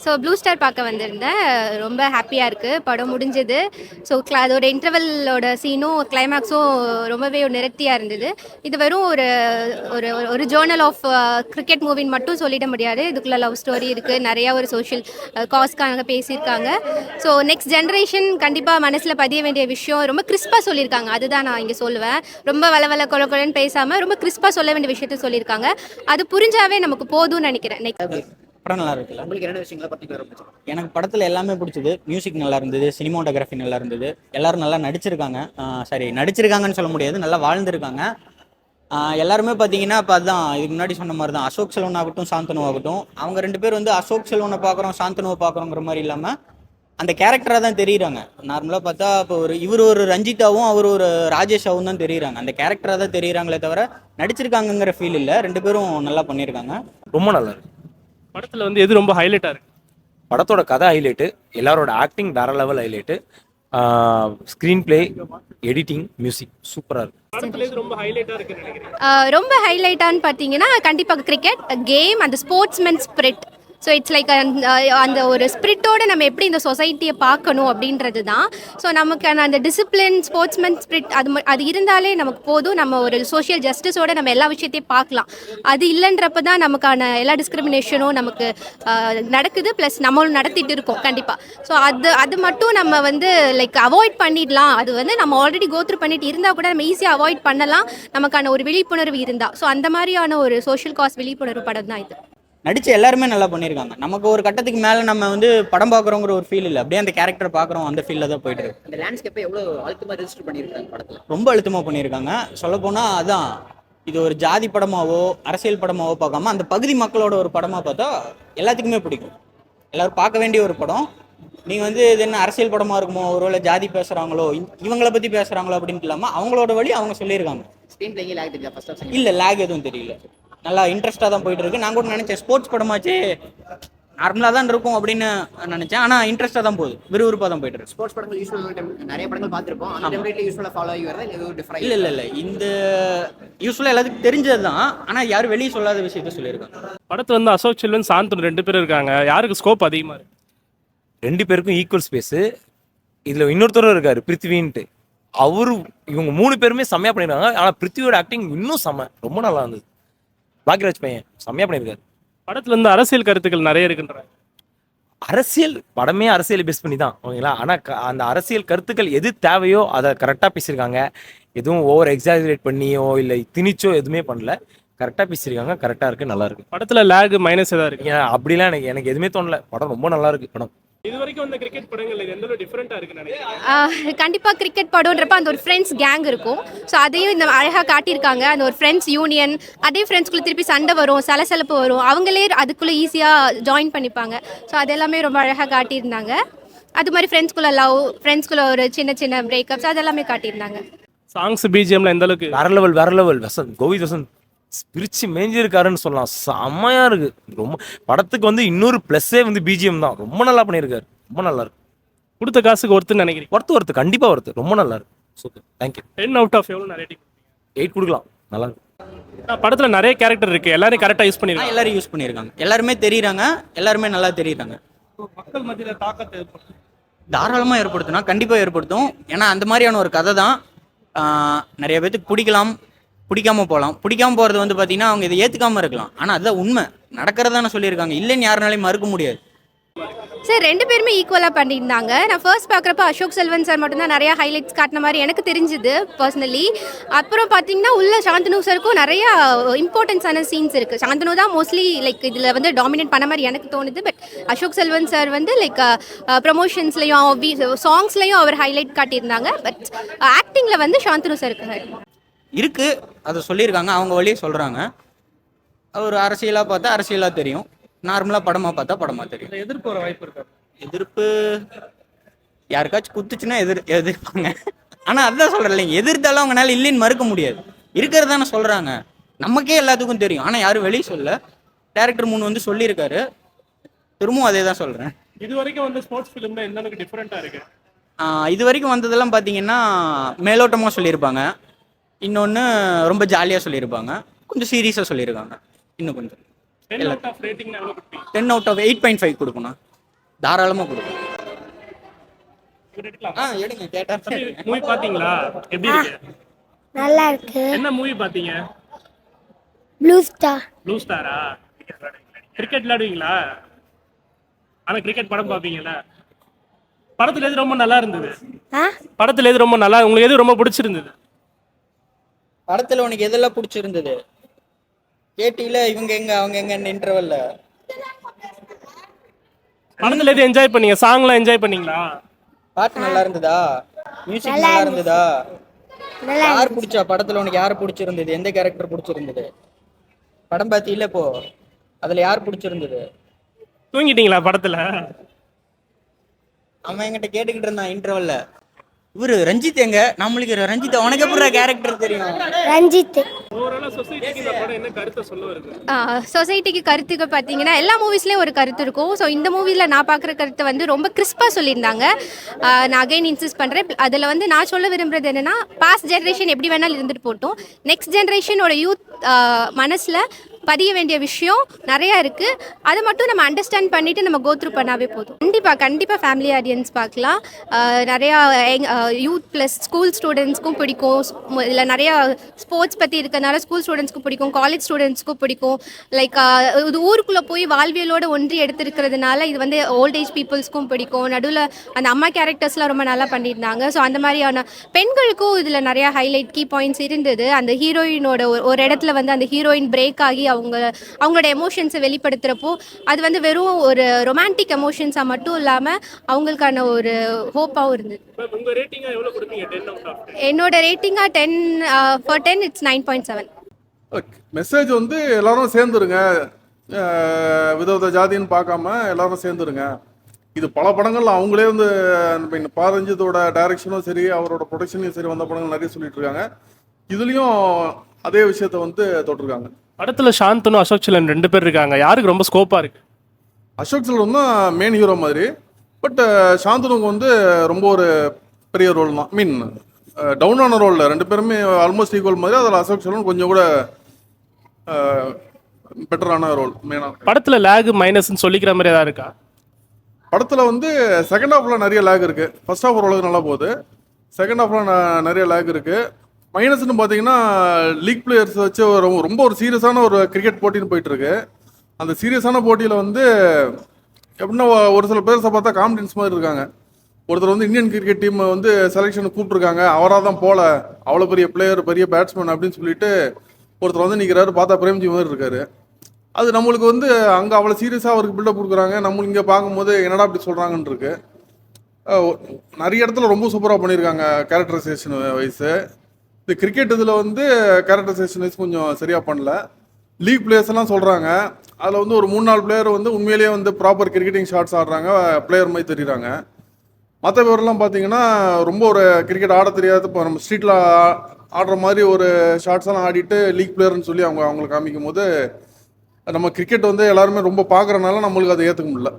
So blue star பார்க்க வந்திருந்தேன். ரொம்ப ஹாப்பியாக இருக்குது. படம் முடிஞ்சது. ஸோ அதோட இன்டர்வெல்லோட சீனும் கிளைமேக்ஸும் ரொம்பவே ஒரு நிறத்தியாக இருந்தது. இது வெறும் ஒரு ஒரு ஒரு ஜேர்னல் ஆஃப் கிரிக்கெட் மூவின்னு மட்டும் சொல்லிட முடியாது. இதுக்குள்ள லவ் ஸ்டோரி இருக்குது, நிறையா ஒரு சோஷியல் காஸ்க்காக பேசியிருக்காங்க. ஸோ நெக்ஸ்ட் ஜென்ரேஷன் கண்டிப்பாக மனசில் பதிய வேண்டிய விஷயம் ரொம்ப கிறிஸ்பாக சொல்லியிருக்காங்க. அதுதான் நான் இங்கே சொல்லுவேன். ரொம்ப வள கொலன்னு பேசாமல் ரொம்ப கிறிஸ்பாக சொல்ல வேண்டிய விஷயத்த சொல்லியிருக்காங்க. அது புரிஞ்சாவே நமக்கு போதும்னு நினைக்கிறேன். நெக்ஸ்ட் படம் நல்லா இருக்குல்ல. உங்களுக்கு என்ன விஷயங்களை பர்டிகுலரா பிடிச்சது? எனக்கு படத்தில் எல்லாமே பிடிச்சது. மியூசிக் நல்லா இருந்தது, சினிமாட்டோகிராஃபி நல்லா இருந்தது, எல்லாரும் நல்லா நடிச்சிருக்காங்க. நடிச்சிருக்காங்கன்னு சொல்ல முடியாது, நல்லா வாழ்ந்துருக்காங்க. எல்லாருமே பார்த்தீங்கன்னா இப்போ அதுதான் இதுக்கு முன்னாடி சொன்ன மாதிரி தான். அசோக் செல்வன் ஆகட்டும், சாந்தனு ஆகட்டும், அவங்க ரெண்டு பேர் வந்து அசோக் செல்வனை பார்க்குறோம், சாந்தனுவை பார்க்குறோங்கிற மாதிரி இல்லாமல் அந்த கேரக்டராக தான் தெரியுறாங்க. நார்மலாக பார்த்தா இப்போ இவர் ஒரு ரஞ்சிதாவும் அவர் ஒரு ராஜேஷாவும் தான் தெரியுறாங்க. அந்த கேரக்டராக தான் தெரியுறாங்களே தவிர நடிச்சிருக்காங்கங்கிற ஃபீல் இல்லை. ரெண்டு பேரும் நல்லா பண்ணியிருக்காங்க. ரொம்ப நல்லா இருக்கு. படத்துல வந்து எது ரொம்ப ஹைலைட்டா இருக்கு? படத்தோட கதை ஹைலைட்டு, எல்லாரோட ஆக்டிங் வேற level highlight, screen play, editing, music சூப்பராக இருக்கு. படத்துல எது ரொம்ப ஹைலைட்டா இருக்குன்னு நினைக்கிறேன்? ரொம்ப ஹைலைட்டான்னு பார்த்தீங்கன்னா கண்டிப்பாக கிரிக்கெட் கேம், அந்த sportsman spirit. So it's like அந்த ஒரு ஸ்பிரிட்டோடு நம்ம எப்படி இந்த சொசைட்டியை பார்க்கணும் அப்படின்றது தான். ஸோ நமக்கான அந்த டிசிப்ளின், ஸ்போர்ட்ஸ்மேன் ஸ்பிரிட் அது இருந்தாலே நமக்கு போதும். நம்ம ஒரு சோஷியல் ஜஸ்டிஸோடு நம்ம எல்லா விஷயத்தையும் பார்க்கலாம். அது இல்லைன்றப்ப தான் நமக்கான எல்லா டிஸ்கிரிமினேஷனும் நமக்கு நடக்குது, ப்ளஸ் நம்மளும் நடத்திட்டு இருக்கோம் கண்டிப்பாக. ஸோ அது மட்டும் நம்ம வந்து லைக் அவாய்ட் பண்ணிடலாம். அது வந்து நம்ம ஆல்ரெடி கோத்ரூ பண்ணிட்டு இருந்தால் கூட நம்ம ஈஸியாக அவாய்ட் பண்ணலாம், நமக்கான ஒரு விழிப்புணர்வு இருந்தால். ஸோ அந்த மாதிரியான ஒரு சோஷியல் காஸ் விழிப்புணர்வு படம் தான் இது. நடித்த எல்லாருமே நல்லா பண்ணியிருக்காங்க. நமக்கு ஒரு கட்டத்துக்கு மேலே நம்ம வந்து படம் பார்க்குறோங்கிற ஒரு ஃபீல் இல்லை, அப்படியே அந்த கேரக்டர் பார்க்குறோம், அந்த ஃபீலில் தான் போயிட்டு இருக்கு. அந்த லேண்ட்ஸ்கேப்பை எவ்வளோ அழுத்தமாக ரெஜிஸ்டர் பண்ணியிருக்காங்க படத்தில்? ரொம்ப அழுத்தமாக பண்ணியிருக்காங்க. சொல்லப்போனால் அதான், இது ஒரு ஜாதி படமாவோ அரசியல் படமாவோ பார்க்காம அந்த பகுதி மக்களோட ஒரு படமாக பார்த்தா எல்லாத்துக்குமே பிடிக்கும். எல்லோரும் பார்க்க வேண்டிய ஒரு படம். நீங்கள் வந்து இது என்ன அரசியல் படமாக இருக்குமோ, ஒருவேளை ஜாதி பேசுகிறாங்களோ, இவங்களை பற்றி பேசுகிறாங்களோ அப்படின்ட்டு இல்லாமல் அவங்களோட வழி அவங்க சொல்லியிருக்காங்க. ஸ்க்ரீன் பிளேயிங் லேக் தெரியுதா ஃபர்ஸ்ட் ஆஃப்? இல்லை, லேக் எதுவும் தெரியல. நல்லா இன்ட்ரெஸ்டாக தான் போயிட்டு இருக்கு. நான் கூட நினச்சேன் ஸ்போர்ட்ஸ் படமாச்சு நார்மலாக தான் இருக்கும் அப்படின்னு நினச்சேன். ஆனால் இன்ட்ரெஸ்ட்டாக தான் போகுது, விறுவிறுப்பாக தான் போயிட்டு இருக்கு. ஸ்போர்ட்ஸ் படங்கள் யூஸ்வலாக நிறைய படங்கள் பார்த்துருப்போம். அந்த டெம்ப்ளேட்ல யூஸ்வலாக ஃபாலோ ஆகி வரதா இல்லை எதுவும் டிஃபரெண்ட்? இல்லை, இந்த யூஸ்வலாக எல்லாத்துக்கும் தெரிஞ்சது தான், ஆனால் யாரும் வெளியே சொல்லாத விஷயத்த சொல்லியிருக்காங்க. படத்துல வந்து அசோக் செல்வன், சாந்தனு ரெண்டு பேரும் இருக்காங்க. யாருக்கு ஸ்கோப் அதிகமா இருக்கு? ரெண்டு பேருக்கும் ஈக்குவல் ஸ்பேஸு. இதில் இன்னொருத்தரும் இருக்காரு பிருத்திவின்ட்டு. இவங்க மூணு பேருமே செம்மையாக பண்ணியிருக்காங்க. ஆனால் பிருத்திவியோட ஆக்டிங் இன்னும் ரொம்ப நல்லா இருந்தது. பாக்யராஜ் பையன் செம்மையாக பண்ணியிருக்காரு. படத்துல இருந்து அரசியல் கருத்துக்கள் நிறைய இருக்குன்ற அரசியல் படமே அரசியலை பேஸ் பண்ணி தான், ஓகேங்களா. ஆனால் அந்த அரசியல் கருத்துக்கள் எது தேவையோ அதை கரெக்டாக பேசியிருக்காங்க. எதுவும் ஓவர் எக்ஸாஜரேட் பண்ணியோ இல்லை திணிச்சோ எதுவுமே பண்ணல. கரெக்டாக பேசியிருக்காங்க, கரெக்டாக இருக்குது, நல்லா இருக்குது. படத்துல லேக் மைனஸ் ஏதாவது இருக்கு? அப்படிலாம் எனக்கு எதுவுமே தோணல. படம் ரொம்ப நல்லா இருக்கு. படம் இது வரைக்கும் வந்து கிரிக்கெட் படங்கள் இது எந்த டிஃபரெண்டா இருக்குன்னு நினைக்கிறேன்? கண்டிப்பாக கிரிக்கெட் படம்ன்றப்ப அந்த ஒரு ஃப்ரெண்ட்ஸ் கேங் இருக்கும். ஸோ அதையும் இந்த அழகாக காட்டியிருக்காங்க. அந்த ஒரு ஃப்ரெண்ட்ஸ் யூனியன், அதே ஃப்ரெண்ட்ஸ்குள்ளே திருப்பி சண்டை வரும், சலசலப்பு வரும், அவங்களே அதுக்குள்ளே ஈஸியாக ஜாயின் பண்ணிப்பாங்க. ஸோ அது எல்லாமே ரொம்ப அழகாக காட்டியிருந்தாங்க. அது மாதிரி ஃப்ரெண்ட்ஸ்குள்ளே லவ், ஃப்ரெண்ட்ஸ்குள்ளே ஒரு சின்ன சின்ன பிரேக்கப்ஸ் அதெல்லாமே காட்டியிருந்தாங்க. சாங்ஸ் பிஜிஎம்ல எந்த அளவுக்கு? வேற லெவல். கோவிந்த் வசந்த் பிரிச்சு மேஞ்சிருக்காருன்னு சொல்லலாம். செம்மையா இருக்கு. ரொம்ப படத்துக்கு வந்து இன்னொரு பிளஸ்ஸே வந்து பிஜிஎம் தான். ரொம்ப நல்லா பண்ணியிருக்காரு. ரொம்ப நல்லா இருக்கு. கொடுத்த காசுக்கு ஒருத்தர் நினைக்கிறீங்க? ஒருத்து கண்டிப்பா ஒருத்து. ரொம்ப நல்லா இருக்கு. Super, thank you. 10 அவுட் ஆஃப் எவ்வளோ ரேட்டிங்? 8 கொடுக்கலாம். நல்லா இருக்கு. படத்துல நிறைய கேரக்டர் இருக்கு, எல்லாரும் கரெக்டாக யூஸ் பண்ணிருக்காங்க. எல்லாரும் யூஸ் பண்ணியிருக்காங்க, எல்லாருமே தெரியுறாங்க, எல்லாருமே நல்லா தெரியுறாங்க. மக்கள் மத்தியில் தாக்கத்தை ஏற்படுத்தும்? தாராளமாக ஏற்படுத்தினா கண்டிப்பாக ஏற்படுத்தும். ஏன்னா அந்த மாதிரியான ஒரு கதை தான். நிறைய பேத்துக்கு பிடிக்கலாம், பிடிக்காம போகலாம். பிடிக்காம போகிறது வந்து பார்த்தீங்கன்னா அவங்க இதை ஏற்றுக்காமல் இருக்கலாம். ஆனால் அதுதான் உண்மை, நடக்கிறதான சொல்லியிருக்காங்க. இல்லைன்னு யாருனாலையும் மறுக்க முடியாது. சார் ரெண்டு பேருமே ஈக்குவலாக பண்ணியிருந்தாங்க. நான் ஃபர்ஸ்ட் பார்க்குறப்ப அசோக் செல்வன் சார் மட்டும்தான் நிறையா ஹைலைட்ஸ் காட்டின மாதிரி எனக்கு தெரிஞ்சுது பர்சனலி. அப்புறம் பார்த்தீங்கன்னா உள்ள சாந்தனு சாருக்கும் நிறையா இம்பார்ட்டன்ஸான சீன்ஸ் இருக்குது. சாந்தனு தான் மோஸ்ட்லி லைக் இதில் வந்து டாமினேட் பண்ண மாதிரி எனக்கு தோணுது. பட் அசோக் செல்வன் சார் வந்து லைக் ப்ரமோஷன்ஸ்லையும் சாங்ஸ்லையும் அவர் ஹைலைட் காட்டியிருந்தாங்க. பட் ஆக்டிங்கில் வந்து சாந்தனு சாருக்கு இருக்குது, அதை சொல்லியிருக்காங்க, அவங்க வழியே சொல்கிறாங்க. ஒரு அரசியலாக பார்த்தா அரசியலாக தெரியும், நார்மலாக படமாக பார்த்தா படமாக தெரியும். எதிர்ப்பு வர வாய்ப்பு இருக்கா? எதிர்ப்பு யாருக்காச்சும் குத்துச்சுன்னா எதிர்ப்பாங்க. ஆனால் அதுதான் சொல்கிறேன், இல்லைங்க, எதிர்த்தாலும் அவங்களால இல்லைன்னு மறுக்க முடியாது. இருக்கிறது தானே சொல்கிறாங்க. நமக்கே எல்லாத்துக்கும் தெரியும், ஆனால் யாரும் வெளியே சொல்ல. டேரக்டர் முன் வந்து சொல்லியிருக்காரு, திரும்பவும் அதே தான் சொல்கிறேன். இது வரைக்கும் வந்து ஸ்போர்ட்ஸ் ஃபிலிம்ல எந்த அளவுக்கு டிஃப்ரெண்ட்டாக இருக்கு? இது வரைக்கும் வந்ததெல்லாம் பார்த்தீங்கன்னா மேலோட்டமாக சொல்லியிருப்பாங்க, இன்னொன்று ரொம்ப ஜாலியாக சொல்லியிருப்பாங்க, கொஞ்சம் சீரியஸாக சொல்லியிருக்காங்க, இன்னும் கொஞ்சம். 10 அவுட் ஆஃப் ரேட்டிங் எவ்வளவு கொடுப்பீங்க? 10 அவுட் ஆஃப் 8.5 கொடுக்கணும், தாராளமாக கொடுக்கணும். இவர் எடுக்கலாமா? எடுங்க கேட்டா. மூவி பாத்தீங்களா? எப்படி இருக்கு? நல்லா இருக்கு. என்ன மூவி பாத்தீங்க? Blue star. ப்ளூ ஸ்டாரா? கிரிக்கெட் விளையாடுவீங்களா? ஆனா கிரிக்கெட் படம் பாப்பீங்கல்ல, படத்துல எது ரொம்ப நல்லா இருந்தது? படத்துல எது ரொம்ப நல்லா, உங்களுக்கு எது ரொம்ப பிடிச்சிருந்தது? படத்தில் உனக்கு எதெல்லாம் பிடிச்சிருந்தது கேட்டியில? இவங்க எங்க அவங்க எங்கன்னு இன்டர்வல்ல படத்துல எது என்ஜாய் பண்ணீங்க? சாங்லாம் என்ஜாய் பண்ணீங்களா? பாட்டு நல்லா இருந்ததா? மியூசிக் நல்லா இருந்ததா? யார் பிடிச்சா படத்துல உனக்கு? யார் பிடிச்சிருந்தது? எந்த கேரக்டர் பிடிச்சிருந்தது? படம் பார்த்தியில இப்போ, அதுல யார் பிடிச்சிருந்தது? தூங்கிட்டீங்களா படத்துல? அவன் என்கிட்ட கேட்டுக்கிட்டு இருந்தான் இன்டர்வல்ல, இவரு ரஞ்சித் எங்க? நம்மளுக்கு ரஞ்சித் உனக்கு எப்படி கேரக்டர் தெரியும்? ரஞ்சித். ஓவராலா சொசைட்டிக்கு இந்த படம் என்ன கருத்தை சொல்ல வருது? சொசைட்டிக்கு கருத்துக்கு பார்த்தீங்கன்னா எல்லா மூவிஸ்லேயும் ஒரு கருத்து இருக்கும். ஸோ இந்த மூவியில் நான் பார்க்குற கருத்தை வந்து ரொம்ப கிறிஸ்பாக சொல்லியிருந்தாங்க. நான் அகைன் இன்சிஸ்ட் பண்ணுறேன். அதில் வந்து நான் சொல்ல விரும்புகிறது என்னென்னா, பாஸ்ட் ஜென்ரேஷன் எப்படி வேணாலும் இருந்துட்டு போட்டோம், நெக்ஸ்ட் ஜென்ரேஷனோட யூத் மனசில் பதிய வேண்டிய விஷயம் நிறையா இருக்குது. அதை மட்டும் நம்ம அண்டர்ஸ்டாண்ட் பண்ணிவிட்டு நம்ம கோத்ரூ பண்ணாவே போதும். கண்டிப்பாக ஃபேமிலி ஆடியன்ஸ் பார்க்கலாம். நிறையா யூத் ப்ளஸ் ஸ்கூல் ஸ்டூடெண்ட்ஸ்க்கும் பிடிக்கும். இதில் நிறையா ஸ்போர்ட்ஸ் பற்றி இருக்கிறதுனால ஸ்கூல் ஸ்டூடெண்ட்ஸ்க்கும் பிடிக்கும், காலேஜ் ஸ்டூடெண்ட்ஸ்க்கும் பிடிக்கும். லைக் இது ஊருக்குள்ளே போய் வாழ்வியலோட ஒன்றி எடுத்திருக்கிறதுனால இது வந்து ஓல்டேஜ் பீப்புள்ஸ்க்கும் பிடிக்கும். நடுவில் அந்த அம்மா கேரக்டர்ஸ்லாம் ரொம்ப நல்லா பண்ணியிருந்தாங்க. ஸோ அந்த மாதிரியான பெண்களுக்கும் இதில் நிறையா ஹைலைட் கீ பாயிண்ட்ஸ் இருந்தது. அந்த ஹீரோயினோட ஒரு இடத்துல வந்து அந்த ஹீரோயின் பிரேக் ஆகி அவங்களோட எமோஷன்ஸை வெளிப்படுத்துகிறப்போ அது வந்து வெறும் ஒரு ரொமான்டிக் எமோஷன்ஸாக மட்டும் இல்லாமல் அவங்களுக்கான ஒரு ஹோப்பாகவும் இருந்தது. உங்க ரேட்டிங்கா எவ்வளவு கொடுப்பீங்க? 10 அவுட் ஆஃப் 10. என்னோட ரேட்டிங்காக 10 for 10 இட்ஸ் 9.7. மெசேஜ் வந்து எல்லாரும் சேர்ந்துருங்க, விதவித ஜாதின்னு பார்க்காம எல்லாரும் சேர்ந்துருங்க. இது பல படங்கள் அவங்களே வந்து பாரஞ்சித்தோட டைரக்ஷனும் சரி, அவரோட ப்ரொடக்ஷனும் சரி, வந்த படங்கள் நிறைய சொல்லிட்டு இருக்காங்க. இதுலயும் அதே விஷயத்த வந்து தொட்டிருக்காங்க. படத்துல சாந்தனு அசோக் செல்லன் 2 பேர் இருக்காங்க, யாருக்கு ரொம்ப ஸ்கோப்பா இருக்கு? அசோக் செல்வன் தான் மெயின் ஹீரோ மாதிரி, பட் சாந்தனுக்கு வந்து ரொம்ப ஒரு பெரிய ரோல் தான். மீன் டவுனான ரோலில் 2 பேருமே ஆல்மோஸ்ட் ஈக்குவல் மாதிரி. அதில் அசோக் செல்வன் கொஞ்சம் கூட பெட்டரான ரோல் மெயினாக. படத்துல லேக் மைனஸ்ன்னு சொல்லிக்கிற மாதிரி ஏதாவது இருக்கா? படத்தில் வந்து செகண்ட் ஹாஃபில் நிறைய லேக் இருக்குது. ஃபர்ஸ்ட் ஹாஃப் ஓரளவுக்கு நல்லா போகுது, செகண்ட் ஹாஃபில் நிறைய லேக் இருக்குது. மைனஸ்னு பார்த்தீங்கன்னா லீக் பிளேயர்ஸ் வச்சு ரொம்ப ஒரு சீரியஸான ஒரு கிரிக்கெட் போட்டின்னு போயிட்டுருக்கு. அந்த சீரியஸான போட்டியில் வந்து எப்படின்னா ஒரு சில பேர்ஸை பார்த்தா காம்படின்ஸ் மாதிரி இருக்காங்க. ஒருத்தர் வந்து இந்தியன் கிரிக்கெட் டீம் வந்து செலெக்ஷனுக்கு கூப்பிட்ருக்காங்க, அவராக தான் போல, அவ்வளோ பெரிய பிளேயர், பெரிய பேட்ஸ்மேன் அப்படின்னு சொல்லிட்டு ஒருத்தர் வந்து நிற்கிறாரு, பார்த்தா பிரேம்ஜி மாதிரி இருக்காரு. அது நம்மளுக்கு வந்து அங்கே அவ்வளோ சீரியஸாக அவருக்கு பில்டப் கொடுக்குறாங்க, நம்மளுக்கு இங்கே பார்க்கும்போது என்னடா அப்படி சொல்கிறாங்கன்னு இருக்கு. நிறைய இடத்துல ரொம்ப சூப்பராக பண்ணியிருக்காங்க கேரக்டரைசேஷன் வைஸு. இந்த கிரிக்கெட் இதில் வந்து கேரக்டரைசேஷன் வைஸ் கொஞ்சம் சரியாக பண்ணல. லீக் பிளேயர்ஸ் எல்லாம் சொல்கிறாங்க, அதில் வந்து ஒரு 3-4 பிளேயர் வந்து உண்மையிலேயே வந்து ப்ராப்பர் கிரிக்கெட்டிங் ஷாட்ஸ் ஆடுறாங்க, பிளேயர் மாதிரி தெரியுறாங்க. மற்ற பேர்லாம் பார்த்தீங்கன்னா ரொம்ப ஒரு கிரிக்கெட் ஆட தெரியாது, இப்போ நம்ம ஸ்ட்ரீட்டில் ஆடுற மாதிரி ஒரு ஷாட்ஸ் எல்லாம் ஆடிட்டு லீக் பிளேயர்னு சொல்லி அவங்களுக்கு காமிக்கும் போது நம்ம கிரிக்கெட் வந்து எல்லாருமே ரொம்ப பார்க்குறனால நம்மளுக்கு அதை ஏற்றுக்க முடியல.